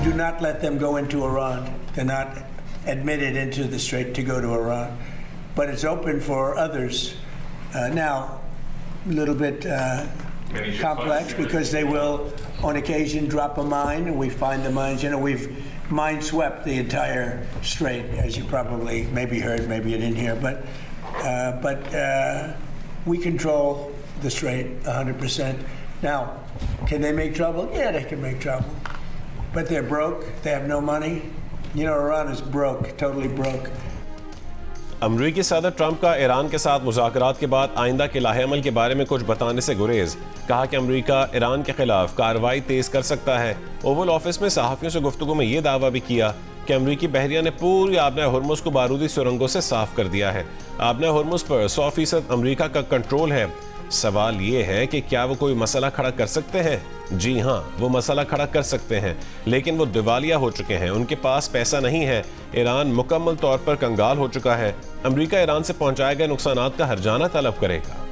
do not let them go into Iran. They're not admitted into the strait to go to Iran. But it's open for others. Now, a little bit complex because they will, on occasion, drop a mine, and we find the mines. You know, we've mine swept the entire strait, as you probably maybe heard, maybe you didn't hear. But we control the strait 100%. Now, can they make trouble? Yeah, they can make trouble. But they're broke. They have no money. You know, Iran is broke, totally broke. अमरीकी सदर Trump का Iran के साथ मुज़ाकरात के बाद आइंदा के लाहेअमल के बारे में कुछ बताने से गुरेज। कहा कि अमरीका ईरान के खिलाफ कार्रवाई तेज कर सकता है। ओवल ऑफिस में सहाफ़ियों से गुफ्तगू में ये दावा भी किया कि अमरीकी बहरिया ने पूरी आबना हुर्मुज़ को बारूदी सुरंगों से साफ कर दिया है। आबना हुर्मुज़ पर 100% अमरीका का कंट्रोल है। सवाल ये है कि क्या वो कोई मसला खड़ा कर सकते हैं? जी हाँ, वो मसला खड़ा कर सकते हैं, लेकिन वो दिवालिया हो चुके हैं। उनके पास पैसा नहीं है। ईरान मुकम्मल तौर पर कंगाल हो चुका है। अमरीका ईरान से पहुंचाए गए नुकसानात का हर्जाना तलब करेगा।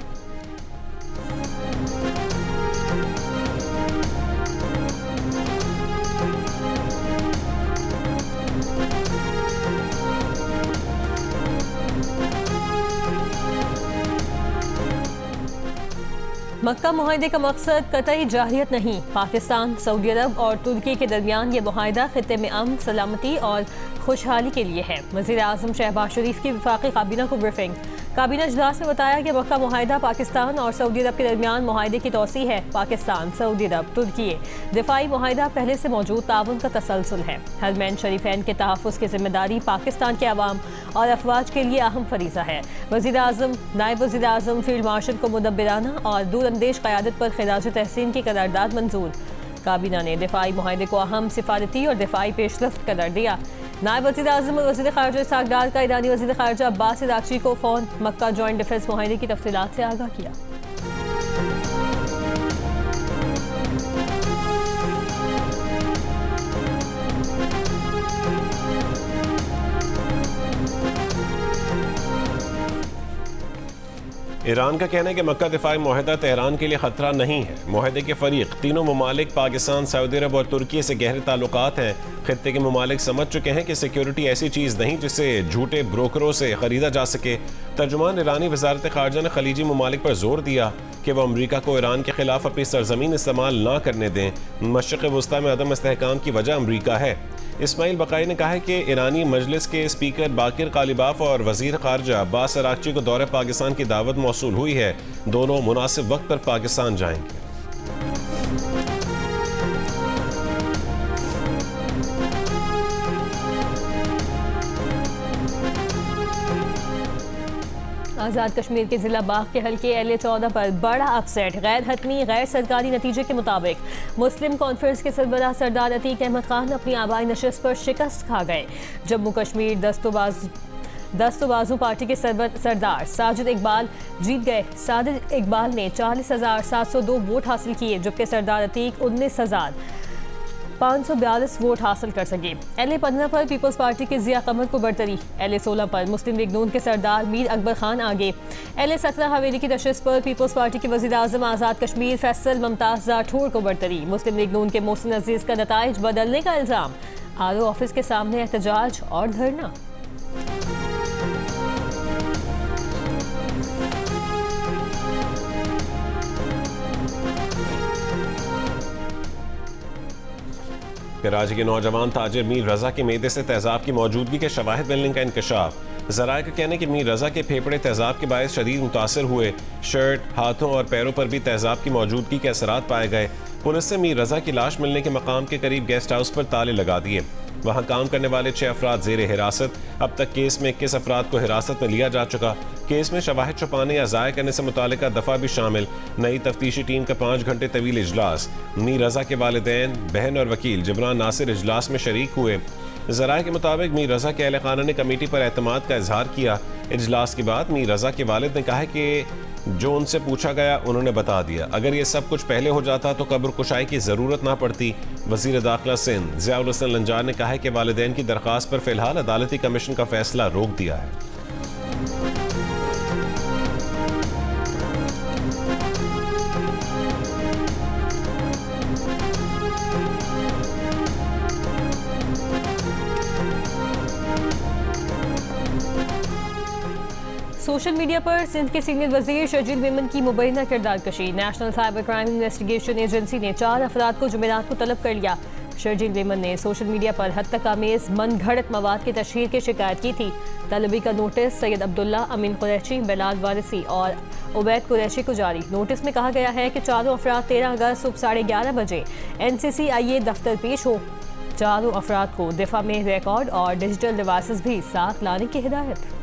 मक्का मुआहदे का मकसद कतई जाहिलियत नहीं। पाकिस्तान, सऊदी अरब और तुर्की के दरमियान ये मुआहदा खित्ते में अमन, सलामती और खुशहाली के लिए है। वज़ीर आज़म शहबाज शरीफ की वफाकी काबीना को ब्रीफिंग। काबीना इजलास में बताया कि मक्का मुआहदा पाकिस्तान और सऊदी अरब के दरमियान मुआहदे की तोसी है। पाकिस्तान, सऊदी अरब, तुर्की दिफाई मुआहदा पहले से मौजूद ताउन का तसलसल है। हरमैन शरीफैन के तहफ़्फ़ुज़ की जिम्मेदारी पाकिस्तान के अवाम और अफवाज के लिए अहम फरीज़ा है। वज़ीर आज़म, नायब वज़ीर आज़म, फील्ड मार्शल को मुदब्बिराना और दूरअंदेश क़यादत पर खिराज तहसीन की करारदाद मंजूर। काबीना ने दिफाई मुआहदे को अहम सिफारती और दिफाई पेशरफ्त करार दिया। नायब वज़ीर आज़म और वज़ीर ख़ारजा इसहाक़ डार का ईरानी वज़ीर ख़ारजा अब्बास अराग़ची को फ़ोन मक्का जॉइंट डिफेंस मुआहदे की तफ़सीलात से आगाह किया। ईरान का कहना है कि मक्का दिफाई मुआहदा तेहरान के लिए खतरा नहीं है। मुआहदे के फरीक तीनों ममालिक पाकिस्तान, सऊदी अरब और तुर्की से गहरे ताल्लुकात हैं। खित्ते के ममालिक समझ चुके हैं कि सिक्योरिटी ऐसी चीज़ नहीं जिसे झूठे ब्रोकरों से ख़रीदा जा सके। तर्जुमान ईरानी वज़ारत ख़ारजा ने खलीजी ममालिक पर जोर दिया कि वह अमरीका को ईरान के खिलाफ अपनी सरजमीन इस्तेमाल ना करने दें। मशरिक़ वस्ता में अदम इस्तेहकाम की वजह अमरीका है। इस्माइल बकाई ने कहा है कि ईरानी मजलिस के स्पीकर बाकिर कालिबाफ और वज़ीर ख़ारजा अब्बास अराग़ची को दौरे पाकिस्तान की दावत मौसूल हुई है। दोनों मुनासिब वक्त पर पाकिस्तान जाएंगे। आज़ाद कश्मीर के ज़िला बाग के हल्के LA-14 पर बड़ा अपसेट। गैर हतमी गैर सरकारी नतीजे के मुताबिक मुस्लिम कॉन्फ्रेंस के सरबराह सरदार अतीक अहमद खान अपनी आबाई नशिस्त पर शिकस्त खा गए। जम्मू कश्मीर दस्तोबाजू पार्टी के सरदार साजिद इकबाल जीत गए। साजिद इकबाल ने 40,702 वोट हासिल किए, जबकि सरदार अतीक 19,542 वोट हासिल कर सके। LA-15 पर पीपल्स पार्टी के जिया कमर को बढ़तरी। LA-16 पर मुस्लिम लीग नून के सरदार मीर अकबर खान आगे। LA-17 हवेली की नशिस्त पर पीपल्स पार्टी के वज़ीर आज़म आज़ाद कश्मीर फैसल मुमताज़ राठौर को बढ़तरी। मुस्लिम लीग नून के मोहसिन अजीज़ का नताइज बदलने का इल्ज़ाम। RO ऑफिस के सामने एहतजाज और धरना। कराची के नौजवान ताजिर मीर रजा के मेदे से तेजाब की मौजूदगी के शवाहिद मिलने का इंकशाफ। ज़राए का कहना है कि मीर रजा के फेफड़े तेजाब के बायस शदीद मुतासर हुए। शर्ट, हाथों और पैरों पर भी तेजाब की मौजूदगी के असरात पाए गए। पुलिस ने मीर रजा की लाश मिलने के मकाम के करीब गेस्ट हाउस पर ताले लगा दिए। वहाँ काम करने वाले 6 अफराद ज़ेर हिरासत। अब तक केस में 21 अफराद को हिरासत में लिया जा चुका। केस में शवाहिद छुपाने या ज़ाय करने से मुतालिका दफ़ा भी शामिल। नई तफ्तीशी टीम का 5 घंटे तवील इजलास। मीर रजा के वालिदैन, बहन और वकील जिब्रान नासिर इजलास में शरीक हुए। ज़राए के मुताबिक मीर रजा के अहले खाना ने कमेटी पर एतमाद का इजहार किया। इजलास के बाद मीर रजा के वालिद ने कहा कि जो उनसे पूछा गया उन्होंने बता दिया। अगर ये सब कुछ पहले हो जाता तो कब्र कुशाई की ज़रूरत ना पड़ती। वज़ीर दाखिला सिंध ज़ियाउल हसन लंजार ने कहा है कि वालिदैन की दरख्वास्त पर फ़िलहाल अदालती कमीशन का फ़ैसला रोक दिया है। सोशल मीडिया पर सिंध के सीनियर वजीर शर्जील मेमन की मुबैना किरदार कशी। National cyber crime investigation agency ने 4 अफराद को जुमेरात को तलब कर लिया। शर्जील मेमन ने सोशल मीडिया पर हद तक आमेज मन घड़त मवाद की तशहीर की शिकायत की थी। तलबी का नोटिस सैयद अब्दुल्ला, अमीन कुरैशी, बिलाल वारिसी और उबैद कुरैशी को जारी। नोटिस में कहा गया है कि चारों अफराद 13 अगस्त सुबह 11:30 बजे NCCIA दफ्तर पेश हो। चारों अफराद को दिफा में रिकॉर्ड और डिजिटल डिवाइसेस भी साथ लाने की हिदायत।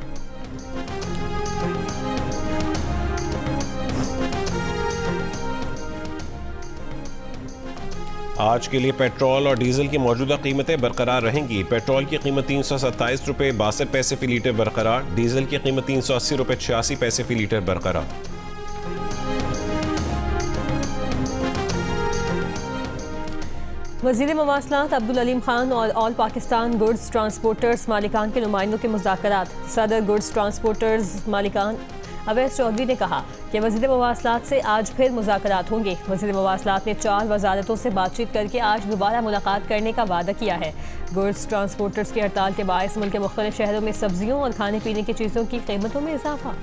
आज के लिए पेट्रोल और डीजल की मौजूदा कीमतें बरकरार रहेंगी। पेट्रोल की कीमत 327 रुपये 62 पैसे फी लीटर बरकरार। डीजल की कीमत 380 रुपये 86 पैसे फी लीटर बरकरार। वज़ीर मवासलात अब्दुल अलीम खान और ऑल पाकिस्तान गुड्स ट्रांसपोर्टर्स मालिकान के नुमाइंदों के मुज़ाकरात। सदर गुड्स ट्रांसपोर्टर्स मालिकान अवैस चौधरी ने कहा कि वज़ीर मवासलात से आज फिर मुज़ाकरात होंगे। वज़ीर मवासलात ने 4 वजारतों से बातचीत करके आज दोबारा मुलाकात करने का वादा किया है। गुड्स ट्रांसपोर्टर्स की हड़ताल के बायस मुल्क के मुख्तलिफ शहरों में सब्जियों और खाने पीने की चीज़ों की कीमतों में इजाफा।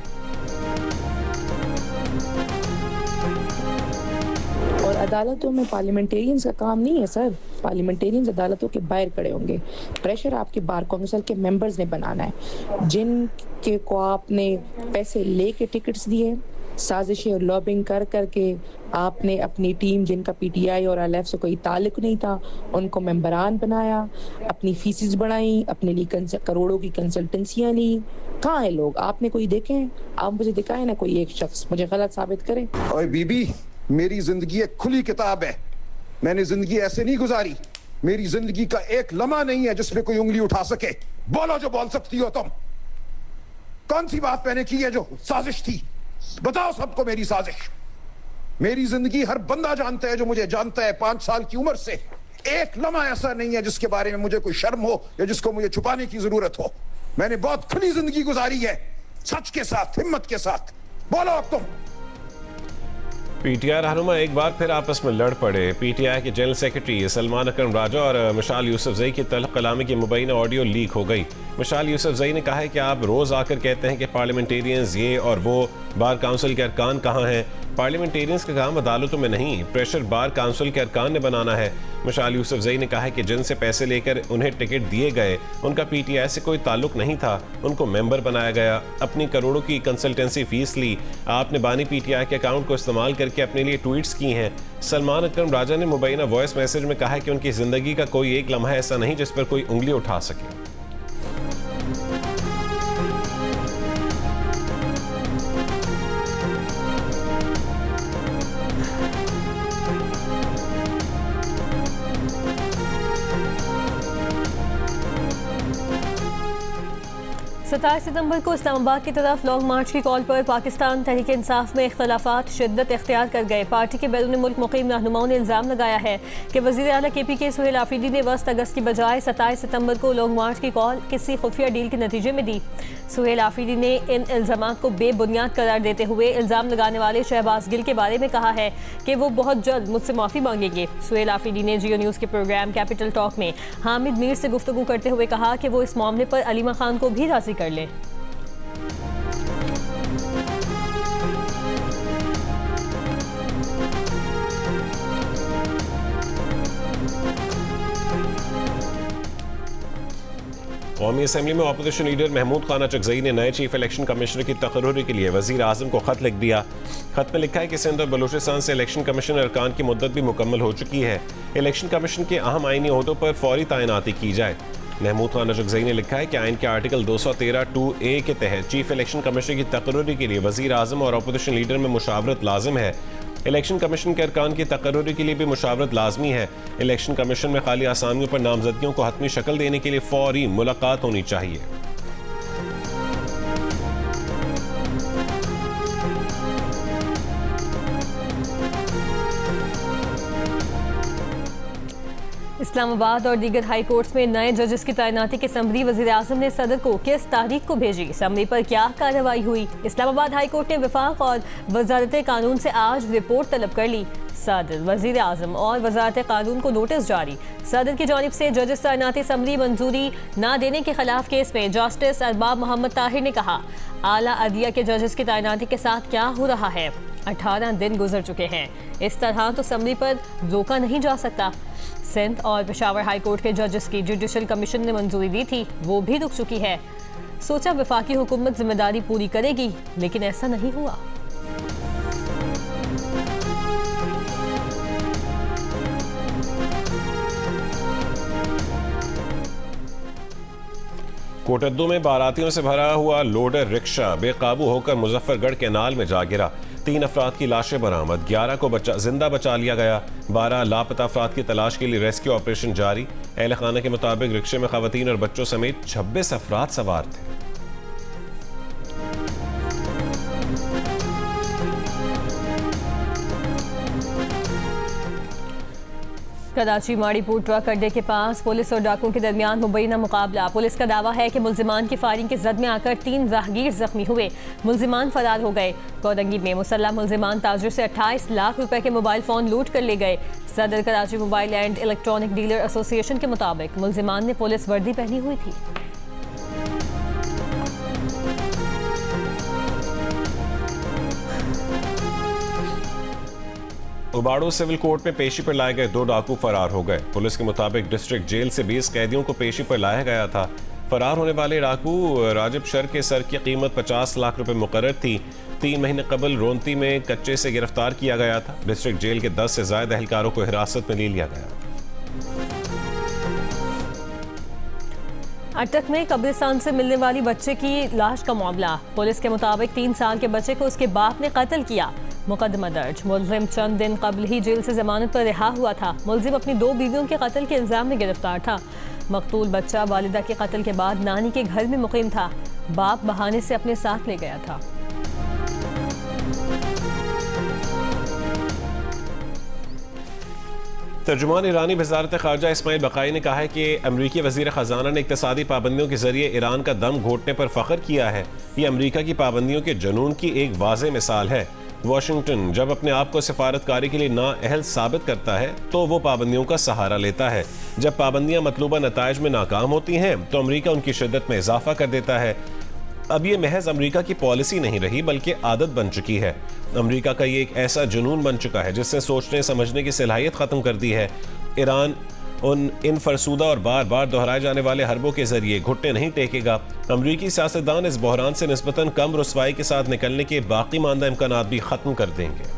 और अदालतों में पार्लियामेंटेरियंस का काम नहीं है सर। पार्लियामेंटेरियंस अदालतों के बाहर खड़े होंगे। प्रेशर आपके बार काउंसिल के मेंबर्स ने बनाना है, जिनके को आपने पैसे लेके टिकट्स दिए, साजिशें और लॉबिंग कर करके आपने अपनी टीम, जिनका PTI और LF से कोई ताल्लुक नहीं था, उनको मेंबरान बनाया, अपनी फीसिस बढ़ाई, अपने लिए करोड़ों की कंसल्टेंसियां ली। कहाँ है लोग? आपने कोई देखे हैं? आप मुझे दिखाए ना कोई एक शख्स, मुझे गलत साबित करे। ओए बीबी, मेरी जिंदगी एक खुली किताब है। मैंने जिंदगी ऐसे नहीं गुजारी। मेरी जिंदगी का एक लम्हा नहीं है जिसमें कोई उंगली उठा सके। बोलो जो बोल सकती हो तुम। कौन सी बात मैंने की है जो साजिश थी? बताओ सबको मेरी साजिश। मेरी जिंदगी हर बंदा जानता है जो मुझे जानता है 5 साल की उम्र से। एक लम्हा ऐसा नहीं है जिसके बारे में मुझे कोई शर्म हो या जिसको मुझे छुपाने की जरूरत हो। मैंने बहुत खुली जिंदगी गुजारी है, सच के साथ, हिम्मत के साथ। बोलो अब तुम। PTI रहनुमा एक बार फिर आपस में लड़ पड़े। PTI के जनरल सेक्रेटरी सलमान अकरम राजा और मिशाल यूसुफजई की तलब कलामी की मुबैना ऑडियो लीक हो गई। मिशाल यूसुफजई ने कहा है कि आप रोज़ आकर कहते हैं कि पार्लियामेंटेरियंस ये और वो, बार काउंसिल के अरकान कहाँ हैं? पार्लियामेंटेरियंस का काम अदालतों में नहीं, प्रेशर बार काउंसिल के अरकान ने बनाना है। मिशाल यूसुफजई ने कहा है कि जिनसे पैसे लेकर उन्हें टिकट दिए गए उनका PTI से कोई ताल्लुक नहीं था, उनको मेंबर बनाया गया, अपनी करोड़ों की कंसल्टेंसी फीस ली। आपने बानी PTI के अकाउंट को इस्तेमाल करके अपने लिए ट्वीट्स की हैं। सलमान अकरम राजा ने मुबैना वॉइस मैसेज में कहा है कि उनकी जिंदगी का कोई एक लम्हा ऐसा नहीं जिस पर कोई उंगली उठा सके। सत्ताईस सितंबर को इस्लामाबाद की तरफ लॉन्ग मार्च की कॉल पर पाकिस्तान तहरीक इंसाफ में इख्तलाफात शिद्दत इख्तियार कर गए। पार्टी के बैरून मुल्क मुकीम रहनुमाओं ने इल्ज़ाम लगाया है कि वज़ीर आला KPK सुहेल आफरीदी ने 20 अगस्त की बजाय 27 सितंबर को लॉन्ग मार्च की कॉल किसी खुफिया डील के नतीजे में दी। सुहेल आफरीदी ने इन इल्ज़ामात को बेबुनियाद करार देते हुए इल्ज़ाम लगाने वाले शहबाज गिल के बारे में कहा है कि वो बहुत जल्द मुझसे माफ़ी मांगेंगे। सुहेल आफरीदी ने जियो न्यूज़ के प्रोग्राम कैपिटल टॉक में हामिद मीर से गुफ्तगू करते हुए कहा कि वो इस मामले पर अलीमा खान को भी राज़ी कर लें। कौमी असम्बली में अपोजिशन लीडर महमूद खान अचकज़ई ने नए चीफ इलेक्शन कमिश्नर की तकर्रुरी के लिए वज़ीर आज़म को ख़त लिख दिया। ख़त में लिखा है कि सिंध और बलूचिस्तान से इलेक्शन कमीशन अरकान की मुद्दत भी मुकम्मल हो चुकी है। इलेक्शन कमीशन के अहम आइनी ओहदों पर फौरी तैनाती की जाए। महमूद खान अचकज़ई ने लिखा है कि आइन के आर्टिकल 213(2)A के तहत चीफ इलेक्शन कमिश्नर की तकर्रुरी के लिए वज़ीर आज़म और अपोजिशन लीडर में मुशावरत लाजिम है। इलेक्शन कमीशन के अरकान की तकर्रुरी के लिए भी मुशावरत लाजमी है। इलेक्शन कमीशन में खाली आसामियों पर नामजदगियों को हतमी शक्ल देने के लिए फौरी मुलाकात होनी चाहिए। इस्लामाबाद और दीगर हाई कोर्ट्स में नए जजेस की तैनाती की समरी वज़ीर आज़म ने सदर को किस तारीख को भेजी? समरी पर क्या कार्रवाई हुई? इस्लामाबाद हाई कोर्ट ने वफाक और वजारत कानून से आज रिपोर्ट तलब कर ली। सदर, वज़ीर आज़म और वजारत कानून को नोटिस जारी। सदर की जानिब से जजेस तैनाती समरी मंजूरी न देने के खिलाफ केस में जस्टिस अरबाब मोहम्मद ताहिर ने कहा, आला अदलिया के जजेस की तैनाती के साथ क्या हो रहा है? 18 दिन गुजर चुके हैं। इस तरह तो असम्बली पर रोका नहीं जा सकता। सिंध और पेशावर हाई कोर्ट के जजेस की जुडिशल कमीशन ने मंजूरी दी थी, वो भी रुक चुकी है। सोचा वफाकी हुकूमत जिम्मेदारी पूरी करेगी, लेकिन ऐसा नहीं हुआ। कोटद्दू में बारातियों से भरा हुआ लोडर रिक्शा बेकाबू होकर मुजफ्फरगढ़ केनाल में जा गिरा। 3 अफराद की लाशें बरामद, 11 को जिंदा बचा लिया गया। 12 लापता अफराद की तलाश के लिए रेस्क्यू ऑपरेशन जारी। अहल खाना के मुताबिक रिक्शे में खवातीन और बच्चों समेत 26 अफराद सवार थे। कराची माड़ीपुर ट्रक अड्डे के पास पुलिस और डाकुओं के दरमियान मुबैना मुकाबला। पुलिस का दावा है कि मुल्जिमान की फायरिंग की जद में आकर 3 राहगीर जख्मी हुए। मुल्जिमान फरार हो गए। कोरंगी में मुसल्लह मुल्जिमान ताजिर से 28 लाख रुपए के मोबाइल फोन लूट कर ले गए। सदर Karachi mobile and electronic dealer association के मुताबिक मुल्जिमान ने पुलिस वर्दी पहनी हुई थी। उबाड़ो सिविल कोर्ट में पेशी पर लाए गए 2 डाकू फरार हो गए। पुलिस के मुताबिक डिस्ट्रिक्ट जेल से 20 कैदियों को पेशी पर लाया गया था। फरार होने वाले डाकू राजिब शर के सर की कीमत 50 लाख रुपए मुकर्रर थी। 3 महीने कबल रोंती में कच्चे से गिरफ्तार किया गया था। डिस्ट्रिक्ट जेल के 10 से ज्यादा एहलकारों को हिरासत में ले लिया गया। अटक में कब्रिस्तान से मिलने वाली बच्चे की लाश का मामला। पुलिस के मुताबिक 3 साल के बच्चे को उसके बाप ने कत्ल किया। मुकदमा दर्ज। मुलजिम चंद दिन कबल ही जेल से जमानत पर रिहा हुआ था। मुलजिम अपनी 2 बीवियों के कत्ल के इल्जाम में गिरफ्तार था। मकतूल बच्चा वालिदा के कत्ल के बाद नानी के घर में मुकीम था। बाप बहाने से अपने साथ ले गया था। तर्जुमान ईरानी वज़ारत ख़ारजा इस्माइल बकाई ने कहा है कि अमरीकी वज़ीर ख़जाना ने इक़्तिसादी पाबंदियों के जरिए ईरान का दम घोटने पर फ़ख्र किया है। ये अमरीका की पाबंदियों के जुनून की एक वाज़ेह मिसाल है। वाशिंगटन जब अपने आप को सिफारतकारी के लिए नाअहल साबित करता है तो वो पाबंदियों का सहारा लेता है। जब पाबंदियां मतलूबा नताइज में नाकाम होती हैं तो अमरीका उनकी शिद्दत में इजाफा कर देता है। अब ये महज अमरीका की पॉलिसी नहीं रही बल्कि आदत बन चुकी है। अमरीका का ये एक ऐसा जुनून बन चुका है जिसने सोचने समझने की सलाहियत ख़त्म कर दी है। ईरान इन फरसूदा और बार बार दोहराए जाने वाले हरबों के जरिए घुटने नहीं टेकेगा। अमरीकी सियासतदान इस बहरान से निस्बतन कम रुसवाई के साथ निकलने के बाकी मानदा इम्कानात भी खत्म कर देंगे।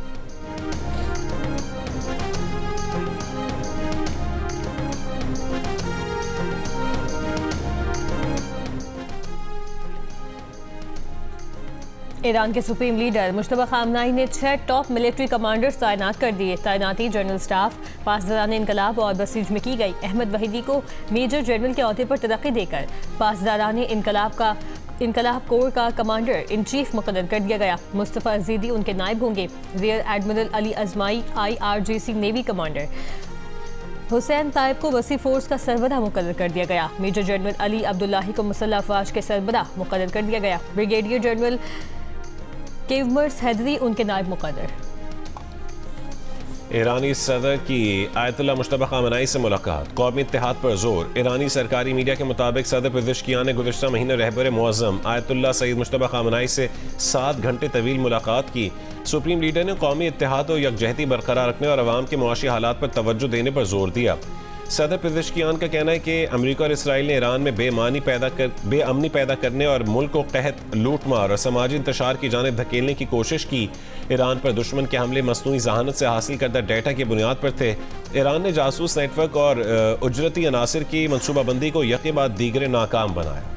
ईरान के सुप्रीम लीडर मुश्तबा खामनाई ने 6 टॉप मिलिट्री कमांडर्स तैनात कर दिए। तैनाती जनरल स्टाफ, पासदारान इनकलाब और बसीज में की गई। अहमद वहीदी को मेजर जनरल के अहदे पर तरक्की देकर पासदारान इनकलाब कोर का कमांडर इन चीफ मुकर्रर कर दिया गया। मुस्तफ़ा अजीदी उनके नायब होंगे। रियर एडमिरल अली अजमाई IRGC navy commander. Hossein Taeb को वसी फोर्स का सरबराह मुकर्रर कर दिया गया। मेजर जनरल अली अब्दुल्लाही को मुसल्लह अफवाज के सरबराह मुकर्रर कर दिया गया। ब्रिगेडियर जनरल केवमर्स हैदरी उनके नायब मुकर्रर। ईरानी सदर की आयतुल्लाह मुश्तबा खामनाई से मुलाकात, कौमी इत्तेहाद पर जोर। ईरानी सरकारी मीडिया के मुताबिक सदर पेज़ेश्कियान ने गुज़िश्ता महीने रहबर मुअज़्ज़म आयतुल्लाह सईद मुश्तबा खामनाई से 7 घंटे तवील मुलाकात की। सुप्रीम लीडर ने कौमी इत्तेहाद और यकजहती बरकरार रखने और अवाम के मुआशी हालात पर तवज्जो देने पर जोर दिया। सदर पेज़ेश्कियान का कहना है कि अमेरिका और इसराइल ने ईरान में बेअमनी पैदा करने और मुल्क को कहत, लूटमार और समाजी इंतशार की जानिब धकेलने की कोशिश की। ईरान पर दुश्मन के हमले मसनूई जहानत से हासिल करदा डेटा की बुनियाद पर थे। ईरान ने जासूस नेटवर्क और उजरती अनासिर की मनसूबाबंदी को यके बाद दीगरे नाकाम बनाया।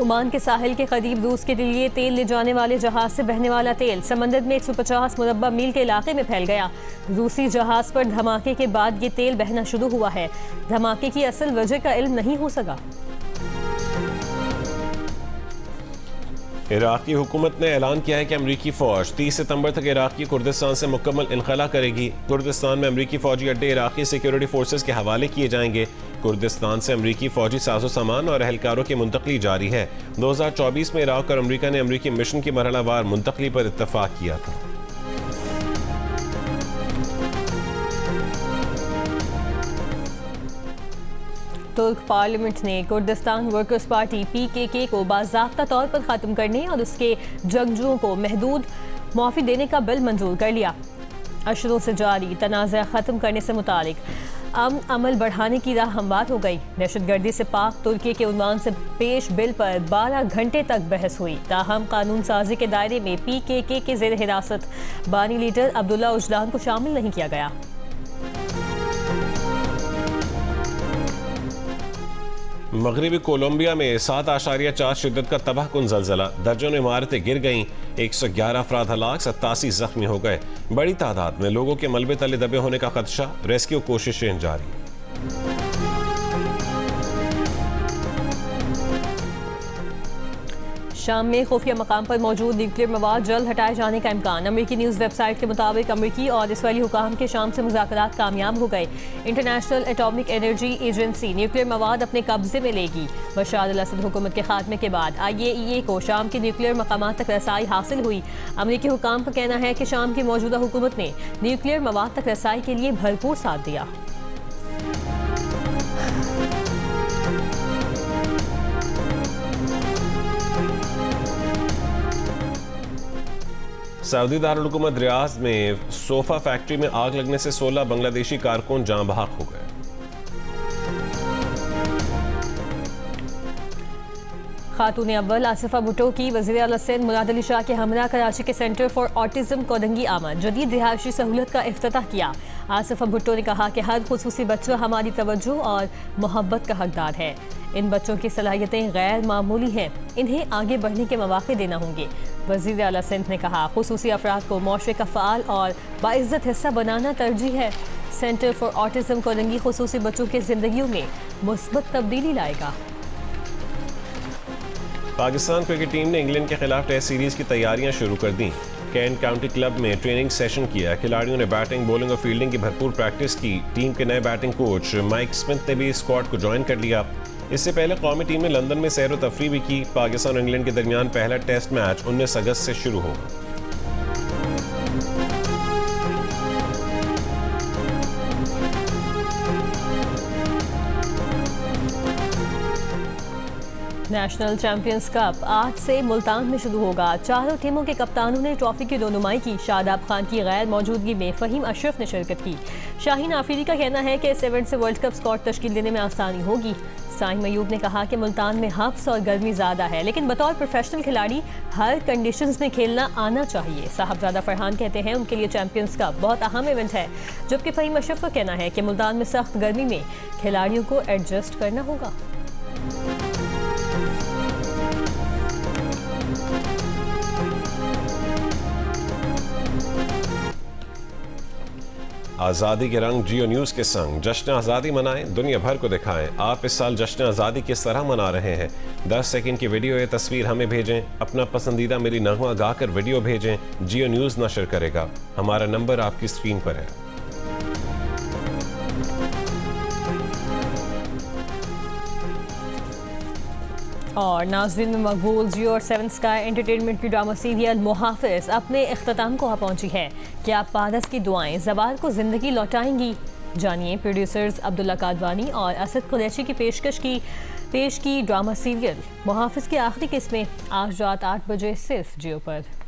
ओमान के साहिल के करीब रूस के लिए तेल ले जाने वाले जहाज से बहने वाला तेल समंदर में 150 मुरब्बा मील के इलाके में फैल गया। रूसी जहाज पर धमाके के बाद ये तेल बहना शुरू हुआ है। धमाके की असल वजह का इल्म नहीं हो सका। इराक़ी हुकूमत ने ऐलान किया है कि अमरीकी फ़ौज 30 सितंबर तक इराक़ी कुर्दिस्तान से मुकम्मल इनखला करेगी। कुर्दिस्तान में अमरीकी फ़ौजी अड्डे इराक़ी सिक्योरिटी फोर्सेस के हवाले किए जाएंगे। कुर्दिस्तान से अमरीकी फ़ौजी साजो सामान और एहलकारों की मुंतकली जारी है। 2024 में इराक़ और अमरीका ने अमरीकी मिशन की मरहलावार मुंतकली पर इत्तफ़ाक़ किया था। तुर्क पार्लियामेंट ने कुर्दिस्तान वर्कर्स पार्टी PKK को बाज़ाब्ता तौर पर ख़त्म करने और उसके जंगजुओं को महदूद माफ़ी देने का बिल मंजूर कर लिया। अशरों से जारी तनाज़ा ख़त्म करने से मुतालिक अमल बढ़ाने की राह हमवार हो गई। दहशतगर्दी से पाक तुर्की के उन्वान से पेश बिल पर 12 घंटे तक बहस हुई। ताहम कानून साजी के दायरे में PKK के ज़ेर हिरासत बानी लीडर अब्दुल्ला उजलान को शामिल नहीं किया गया। मगरबी कोलंबिया में 7.4 शिद्दत का तबाहकुन ज़लज़ला, दर्जनों इमारतें गिर गईं, 111 अफराद हलाक, 87 जख्मी हो गए। बड़ी तादाद में लोगों के मलबे तले दबे होने का खदशा, रेस्क्यू कोशिशें जारी। शाम में खुफिया मकाम पर मौजूद न्यूक्लियर मवाद जल्द हटाए जाने का इम्कान। अमरीकी न्यूज़ वेबसाइट के मुताबिक अमरीकी और इसराइली हुकाम के शाम से मुज़ाकरात कामयाब हो गए। International atomic energy agency nuclear मवाद अपने कब्जे में लेगी। बशार अल असद हुकूमत के खात्मे के बाद IAEA को शाम के न्यूक्लियर मकामात तक रसाई हासिल हुई। अमरीकी हुकाम का कहना है कि शाम की मौजूदा हुकूमत ने न्यूक्लियर मवाद तक रसाई के लिए भरपूर साथ दिया। सऊदी दारुल हुकूमत रियाद में सोफा फैक्ट्री में आग लगने से 16 बांग्लादेशी कारकुन जाँ बहक हो गए। खातून अव्वल आसिफा भुट्टो की वज़ीर आला सिंध मुराद अली शाह के हमरा कराची के सेंटर फॉर ऑटिज्म कोदंगी आमद जदीद रिहायशी सहूलत का इफ्तिताह किया। आसिफा भुट्टो ने कहा कि हर खुसूसी बच्चा हमारी तवज्जो और मोहब्बत का हकदार है। इन बच्चों की सलाहियतें गैर मामूली हैं, इन्हें आगे बढ़ने के मौके देना होंगे। वज़ीर आला सिंध ने कहा खुसूसी अफराद को मुआशरे का फ़ाल और बाइज़्ज़त हिस्सा बनाना तरजीह है। सेंटर फॉर ऑटिज्म कोदंगी खुसूसी बच्चों की ज़िंदगियों में मुस्बत तब्दीली लाएगा। पाकिस्तान क्रिकेट टीम ने इंग्लैंड के खिलाफ टेस्ट सीरीज की तैयारियां शुरू कर दी। कैंट काउंटी क्लब में ट्रेनिंग सेशन किया। खिलाड़ियों ने बैटिंग, बॉलिंग और फील्डिंग की भरपूर प्रैक्टिस की। टीम के नए बैटिंग कोच माइक स्मिथ ने भी स्क्वाड को ज्वाइन कर लिया। इससे पहले कौमी टीम ने लंदन में सैर व तफरीह भी की। पाकिस्तान और इंग्लैंड के दरमियान पहला टेस्ट मैच 19 अगस्त से शुरू होगा। नेशनल चैंपियंस कप आज से मुल्तान में शुरू होगा। चारों टीमों के कप्तानों ने ट्रॉफी की रोनुमाई की। शादाब खान की गैर मौजूदगी में फ़हीम अशरफ ने शिरकत की। शाहीन आफरीदी का कहना है कि इस इवेंट से वर्ल्ड कप स्क्वाड तश्कील देने में आसानी होगी। साइम अयूब ने कहा कि मुल्तान में हब्स और गर्मी ज़्यादा है, लेकिन बतौर प्रोफेशनल खिलाड़ी हर कंडीशंस में खेलना आना चाहिए। साहबजादा फरहान कहते हैं उनके लिए चैंपियंस कप बहुत अहम इवेंट है, जबकि फ़हीम अशरफ का कहना है कि मुल्तान में सख्त गर्मी में खिलाड़ियों को एडजस्ट करना होगा। आज़ादी के रंग जियो न्यूज़ के संग जश्न आज़ादी मनाएं, दुनिया भर को दिखाएं आप इस साल जश्न आज़ादी किस तरह मना रहे हैं। 10 सेकंड की वीडियो या तस्वीर हमें भेजें। अपना पसंदीदा मेरी नगमा गाकर वीडियो भेजें। जियो न्यूज़ नशर करेगा। हमारा नंबर आपकी स्क्रीन पर है। और नाज़रीन में मकबूल जियो और 7 स्काई एंटरटेनमेंट की ड्रामा सीरियल मुहाफिज अपने इख्तिताम को पहुंची है। क्या पारस की दुआएं ज़वाल को ज़िंदगी लौटाएंगी? जानिए प्रोड्यूसर्स अब्दुल्ला कादवानी और असद कुरैशी की पेश की ड्रामा सीरियल मुहाफिज की आखिरी किस्में आज रात 8 बजे सिर्फ जियो पर।